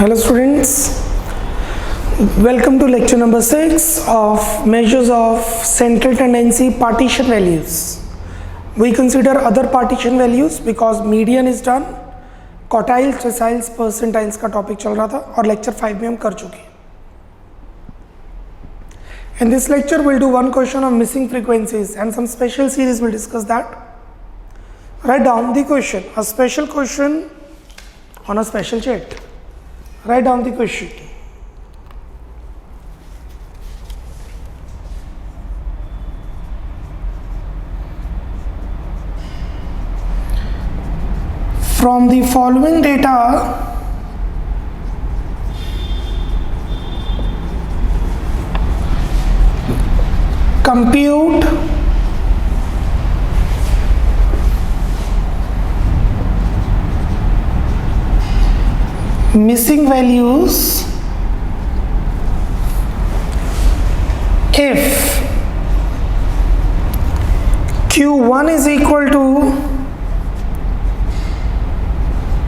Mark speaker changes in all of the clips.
Speaker 1: Hello students, welcome to lecture number 6 of measures of central tendency partition values. We consider other partition values because median is done, quartiles, deciles, percentiles का topic चल रहा था और lecture 5 में हम कर चुके हैं. In this lecture we'll do one question of missing frequencies and some special series will discuss that. Write down the question, a special question on a special sheet. Write down the question. From the following data, compute missing values if Q1 is equal to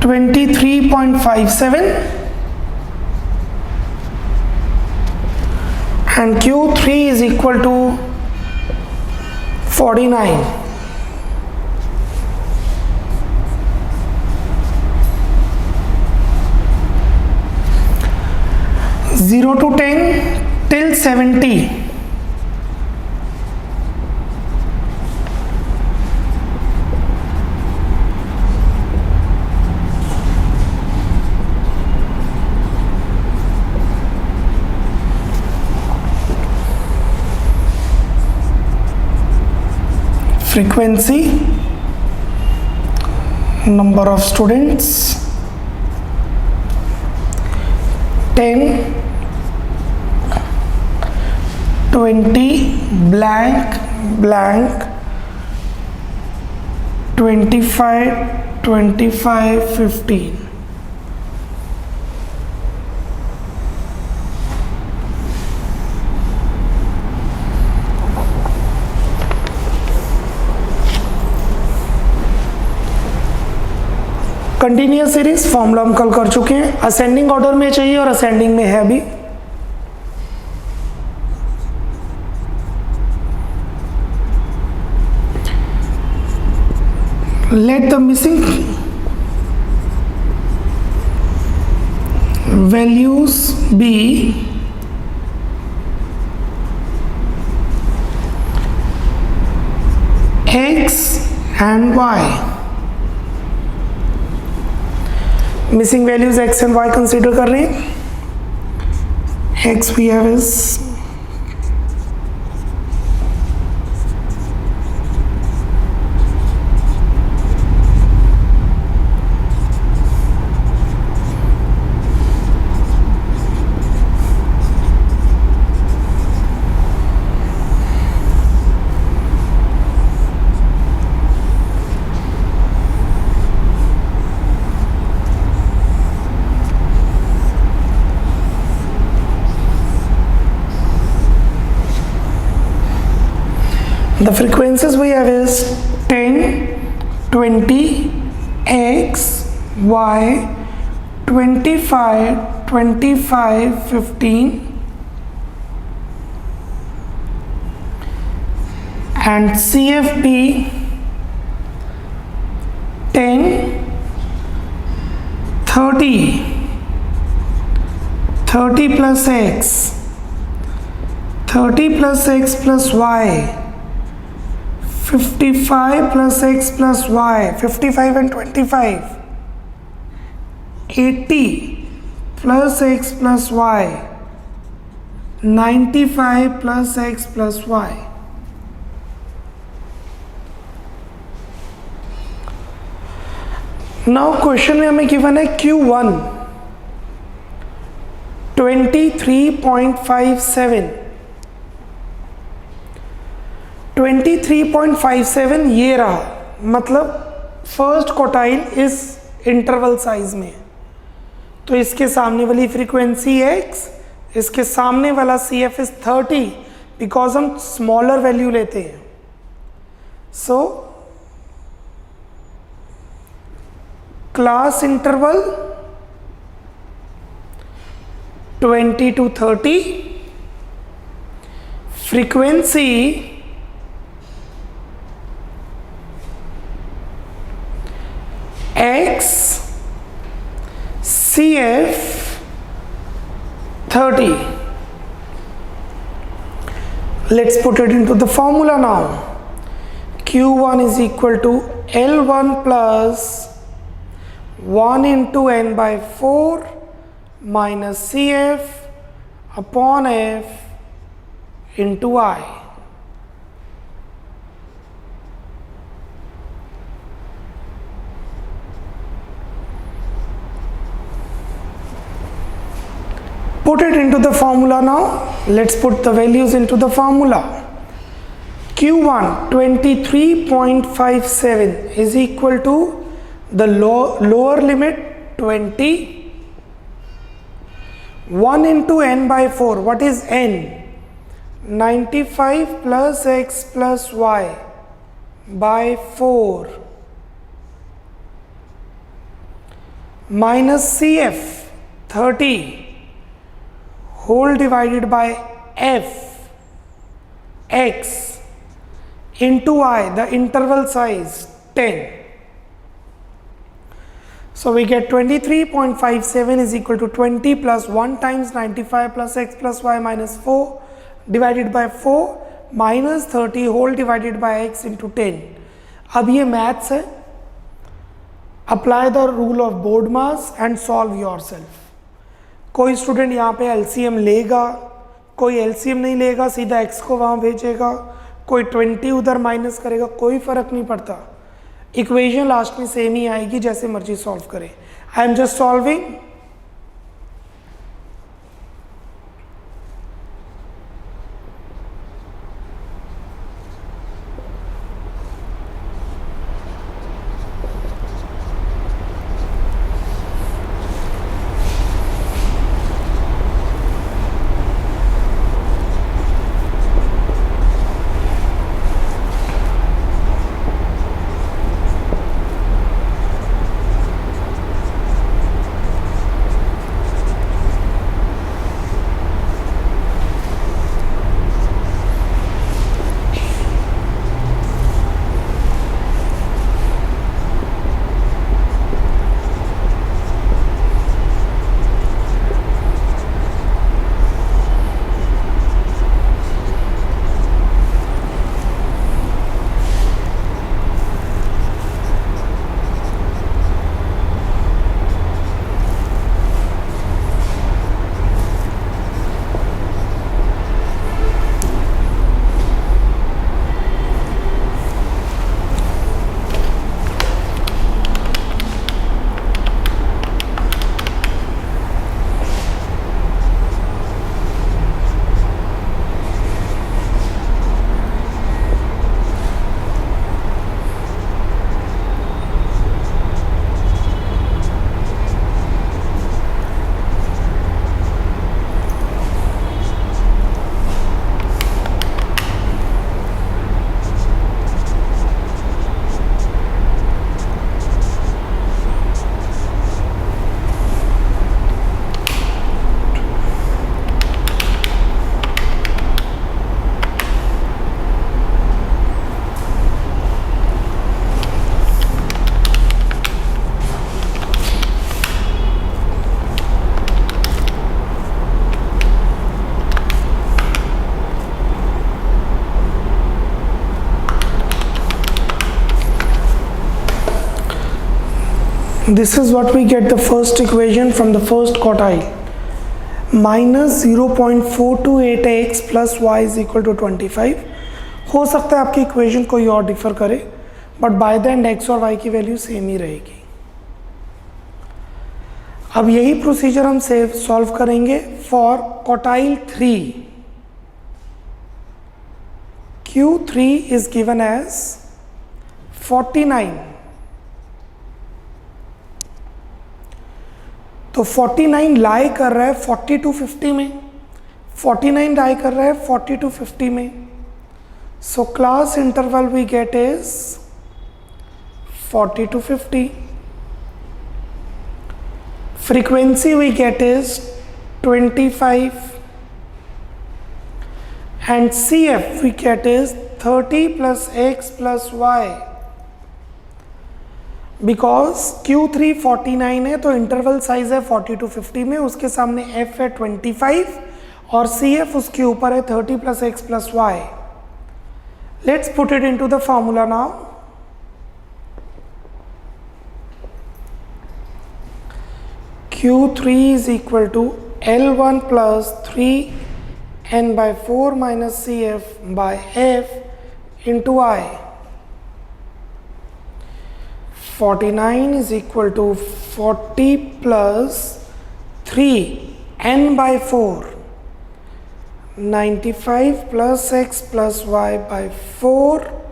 Speaker 1: 23.57 and Q3 is equal to 49. Zero to 10 till 70. Frequency, number of students, 10, 20, blank, blank, 25, 25, 15. Continuous series formula हम कल कर चुके हैं. Ascending order में चाहिए और ascending में है अभी. Let the missing values be X and Y. Missing values X and Y consider कर रहे हैं. X we have is the frequencies we have is 10, 20, X, Y, 25, 25, 15 and CFP 10, 30, 30 plus X, 30 plus X plus Y, 55 plus X plus Y, 55 and 25, 80 plus X plus Y, 95 plus X plus Y. Now question में हमें given है Q1 23.57. 23.57 ये रहा, मतलब first quartile इस interval size में. तो इसके सामने वाली फ्रीक्वेंसी X, इसके सामने वाला CF इज 30 बिकॉज हम स्मॉलर वैल्यू लेते हैं. सो class interval 20 to 30. Frequency X CF 30. Let's put it into the formula now. Q1 is equal to L1 plus 1 into N by 4 minus CF upon F into I. Put it into the formula now. Let's put the values into the formula. Q1 23.57 is equal to the lower limit 20, 1 into N by 4. What is N? 95 plus X plus Y by 4 minus CF 30 whole divided by F X into I, the interval size 10. So we get 23.57 is equal to 20 plus 1 times 95 plus X plus Y minus 4 divided by 4 minus 30 whole divided by X into 10. अब ये maths है. Apply the rule of board mass and solve yourself. कोई student यहाँ पे LCM लेगा, कोई LCM नहीं लेगा, सीधा X को वहाँ भेजेगा, कोई 20 उधर माइनस करेगा, कोई फर्क नहीं पड़ता. इक्वेशन लास्ट में सेम ही आएगी, जैसे मर्जी सॉल्व करें. आई am just solving. This is what we get the first equation from the first quartile. Minus 0.428x plus y is equal to 25. हो सकता है आपकी इक्वेशन कोई और डिफर करे, but by the end x और y की वैल्यू सेम ही रहेगी. अब यही प्रोसीजर हम सॉल्व करेंगे for quartile 3. Q3 is given as 49. तो 49 लाई कर रहा है 40 to 50 में, 49 लाई कर रहा है 40 to 50 में. So class interval we get is 40 to 50. Frequency we get is 25, and CF we get is 30 plus x plus y. Because Q3 49 है तो इंटरवल साइज है 40 to 50 में, उसके सामने F है 25 और CF उसके ऊपर है 30 plus x plus y. Let's put it into the formula now. Q3 is equal to L1 plus 3n by 4 minus CF by F into I. 49 is equal to 40 plus 3n by 4, 95 plus x plus y by 4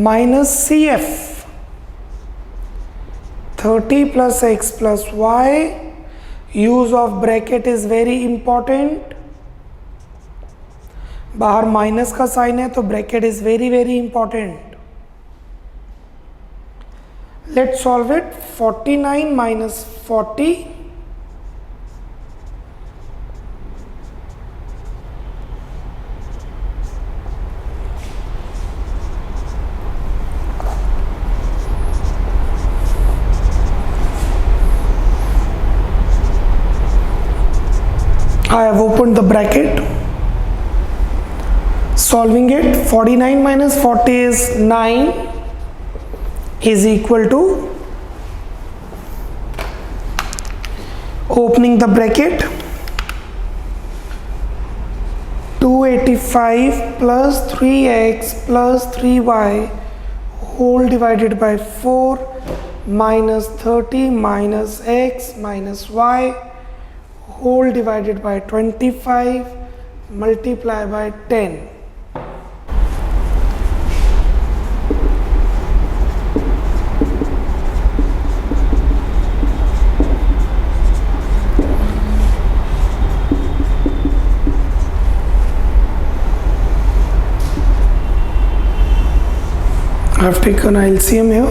Speaker 1: minus CF 30 plus x plus y. Use of bracket is very important. बाहर minus का sign है तो bracket is very very important. Let's solve it. 49 minus 40 I have opened the bracket. Solving it, 49 minus 40 is 9 is equal to, opening the bracket, 285 plus 3x plus 3y whole divided by 4 minus 30 minus x minus y whole divided by 25 multiply by 10. I have taken LCM here.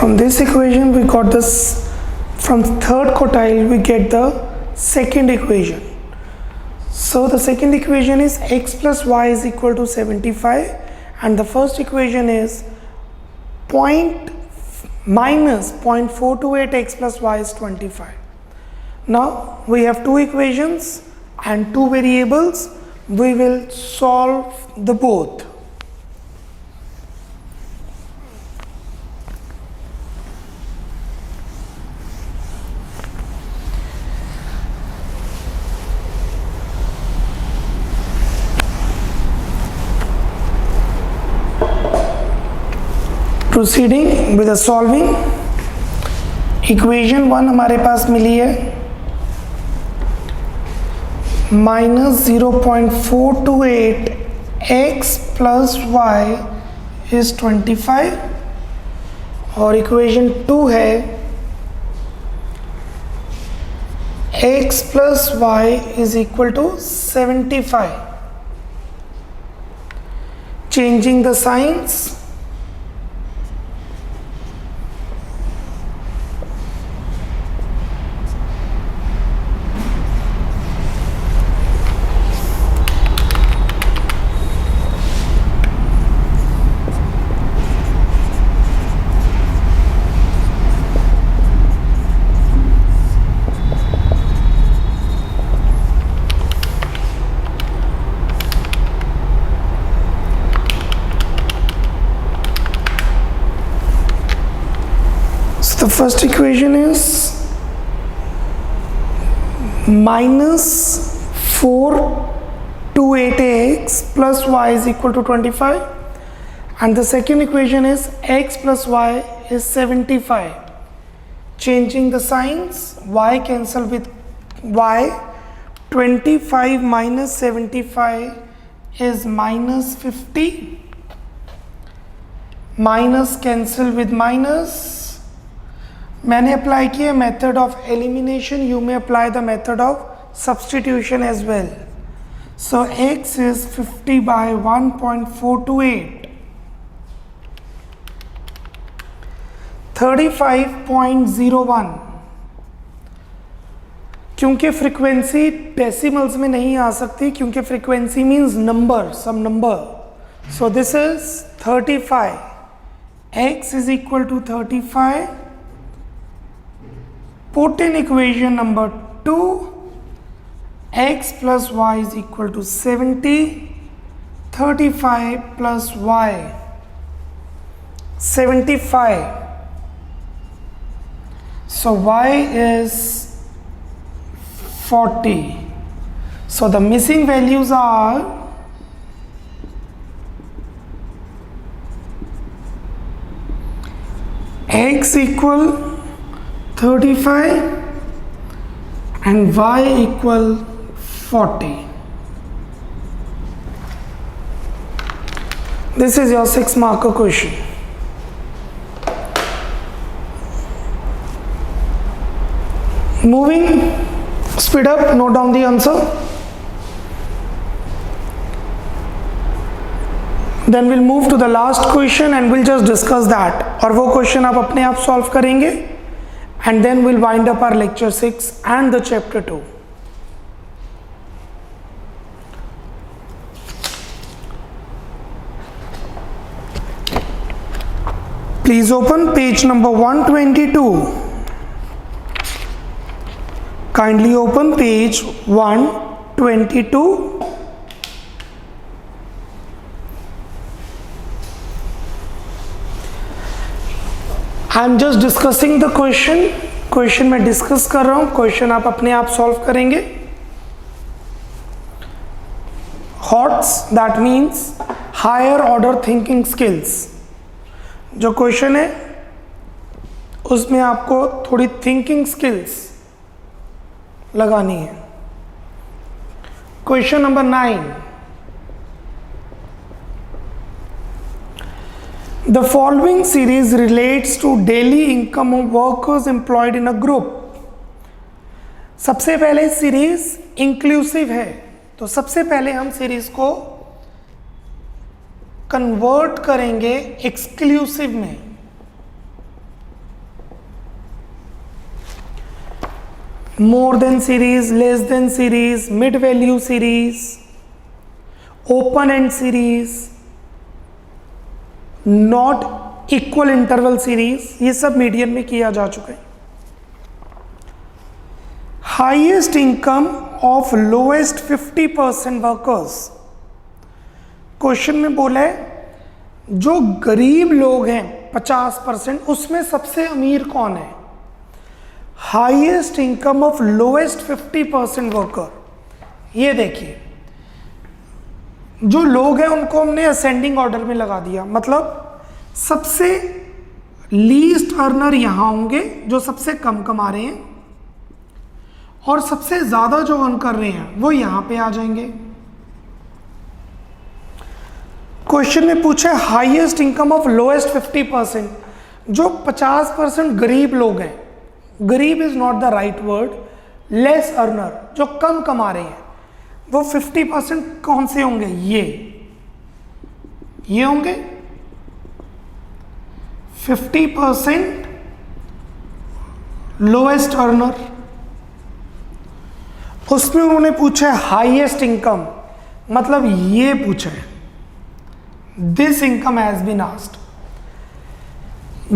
Speaker 1: From this equation we got this, from third quantile we get the second equation. So the second equation is x plus y is equal to 75 and the first equation is minus 0.428 x plus y is 25. Now we have two equations and two variables. We will solve the both. Proceeding with the solving. Equation 1 हमारे पास मिली है minus 0.428 x plus y is 25 और equation 2 है x plus y is equal to 75. Changing the signs, So the first equation is minus 428x plus y is equal to 25, and the second equation is x plus y is 75. Changing the signs, y cancel with y, 25 minus 75 is minus 50, minus cancel with minus. मैंने apply किया method of elimination, you may apply the method of substitution as well. So x is 50 by 1.428, 35.01. क्योंकि frequency decimals में नहीं आ सकती, क्योंकि frequency means number, some number. So this is 35. x is equal to 35. Put in equation number 2, x plus y is equal to 70. 35 plus y 75. So y is 40. So the missing values are x equal 35 and y equal 40. This is your 6 marker question. Moving, speed up, note down the answer. Then we'll move to the last question and we'll just discuss that. और वो question आप अपने आप solve करेंगे, and then we'll wind up our lecture 6 and the chapter 2. Please open page number 122. Kindly open page 122. I am just discussing the question मैं discuss कर रहा हूं, क्वेश्चन आप अपने आप सॉल्व करेंगे. HOTS that means higher order thinking skills. जो question है उसमें आपको थोड़ी थिंकिंग स्किल्स लगानी है. Question number 9. The following series relates to daily income of workers employed in a group. सबसे पहले सीरीज इंक्लूसिव है, तो सबसे पहले हम सीरीज को कन्वर्ट करेंगे एक्सक्लूसिव में. More than series, less than series, mid value series, open and series, not equal interval series, ये सब मीडियन में किया जा चुका है. Highest income of lowest 50% workers. Question में बोला है जो गरीब लोग हैं 50%, उसमें सबसे अमीर कौन है. Highest income of lowest 50% worker. ये देखिए, जो लोग हैं उनको हमने असेंडिंग ऑर्डर में लगा दिया, मतलब सबसे लीस्ट अर्नर यहां होंगे जो सबसे कम कमा रहे हैं, और सबसे ज्यादा जो अर्न कर रहे हैं वो यहां पे आ जाएंगे. क्वेश्चन में पूछे हाईएस्ट इनकम ऑफ लोएस्ट 50%. जो 50% गरीब लोग हैं, गरीब is not the right word, less earner, जो कम कमा रहे हैं, वो 50% कौन से होंगे. ये होंगे 50% लोएस्ट अर्नर. उसमें उन्होंने पूछा है हाईएस्ट इनकम, मतलब ये पूछा है this income has been asked.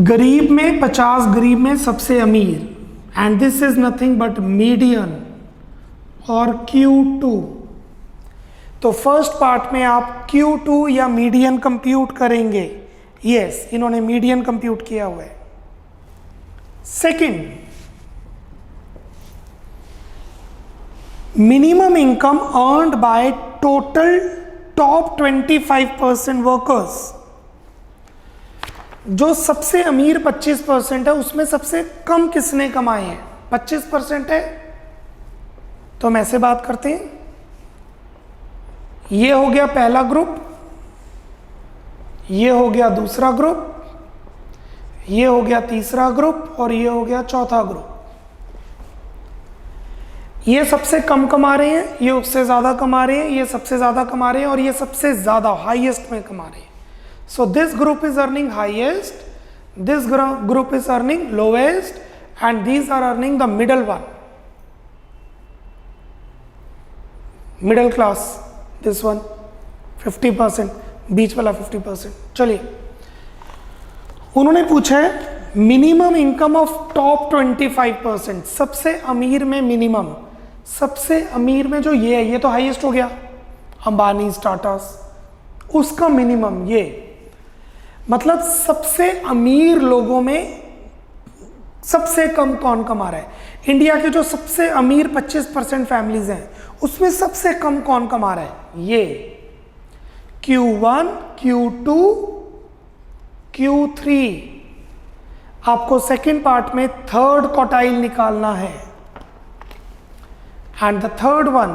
Speaker 1: गरीब में 50 गरीब में सबसे अमीर, and this is nothing but median और Q2. तो फर्स्ट पार्ट में आप Q2 या मीडियन कंप्यूट करेंगे. यस, इन्होंने मीडियन कंप्यूट किया हुआ है. Second, minimum income earned by total top 25% workers. जो सबसे अमीर 25% है उसमें सबसे कम किसने कमाए हैं? 25% है तो हम ऐसे बात करते हैं, ये हो गया पहला ग्रुप, ये हो गया दूसरा ग्रुप, ये हो गया तीसरा ग्रुप और ये हो गया चौथा ग्रुप। ये सबसे कम कमा रहे हैं, ये उससे ज्यादा कमा रहे हैं, ये सबसे ज्यादा कमा रहे हैं और ये सबसे ज्यादा हाईएस्ट में कमा रहे हैं। So this group is earning highest, this group is earning lowest, and these are earning the middle one, middle class, this one 50%, बीच वाला 50%। चलिए, उन्होंने पूछा है मिनिमम इनकम ऑफ टॉप 25%, सबसे अमीर में मिनिमम, सबसे अमीर में जो ये तो हाईएस्ट हो गया, अंबानी, टाटास, उसका मिनिमम ये, मतलब सबसे अमीर लोगों में सबसे कम कौन कमा रहा है? इंडिया के जो सबसे अमीर 25% फैमिलीज हैं उसमें सबसे कम कौन कमा रहा है? ये Q1, Q2, Q3। आपको सेकेंड पार्ट में थर्ड क्वार्टाइल निकालना है, and the third one,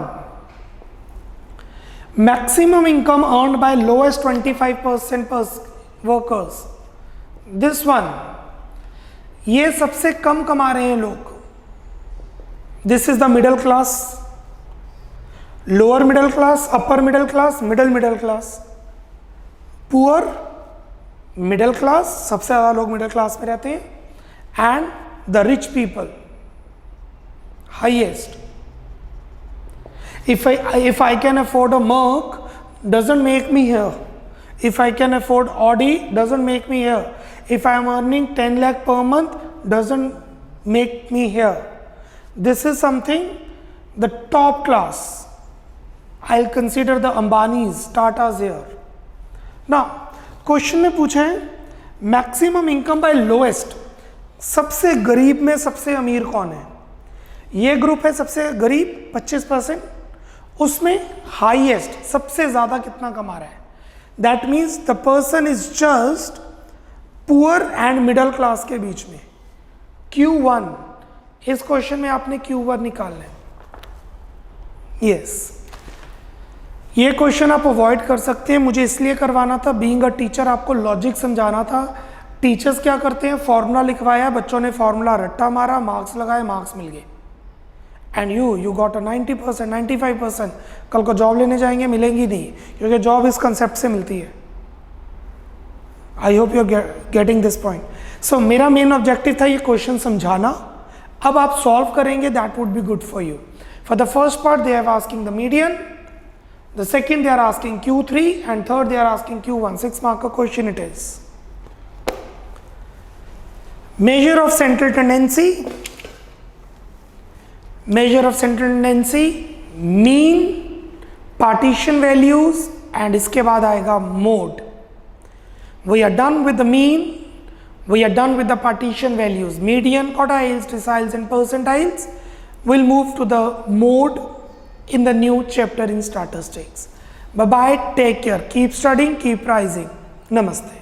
Speaker 1: maximum income earned by lowest 25% workers, this one, ये सबसे कम कमा रहे हैं लोग। This is the middle class, lower middle class, upper middle class, middle class, poor, middle class, सबसे ज्यादा लोग मिडिल क्लास में रहते हैं, and the rich people, highest. If I can afford a Merc, doesn't make me here. If I can afford Audi, doesn't make me here. If I am earning 10 lakh per month, doesn't make me here. This is something, the top class. I'll consider the Ambanis, Tatas here. Now, question में पूछा है maximum income by lowest, सबसे गरीब में सबसे अमीर कौन है? ये ग्रुप है सबसे गरीब 25%, उसमें हाईएस्ट सबसे ज्यादा कितना कमा रहा है? That means the person is just poor and middle class के बीच में। Q1, इस क्वेश्चन में आपने Q1 निकालना है। यस, ये क्वेश्चन आप अवॉइड कर सकते हैं, मुझे इसलिए करवाना था, बीइंग अ टीचर आपको लॉजिक समझाना था। टीचर्स क्या करते हैं, फॉर्मूला लिखवाया, बच्चों ने फॉर्मूला रट्टा मारा, मार्क्स लगाए, मार्क्स मिल गए, एंड यू गॉट अ 90%, 95%। कल को जॉब लेने जाएंगे, मिलेंगी नहीं, क्योंकि जॉब इस कंसेप्ट से मिलती है। I hope you are getting this point. So मेरा मेन ऑब्जेक्टिव था ये क्वेश्चन समझाना, अब आप सॉल्व करेंगे, that would be good for you. For the first part they are asking the median, the second they are asking Q3, and third they are asking Q1। 6 mark का question it is. Measure of central tendency, measure of central tendency, mean, partition values, and इसके बाद आएगा mode. We are done with the mean, we are done with the partition values, median, quartiles, deciles and percentiles. We'll move to the mode in the new chapter in statistics. Bye bye, take care, keep studying, keep rising. Namaste.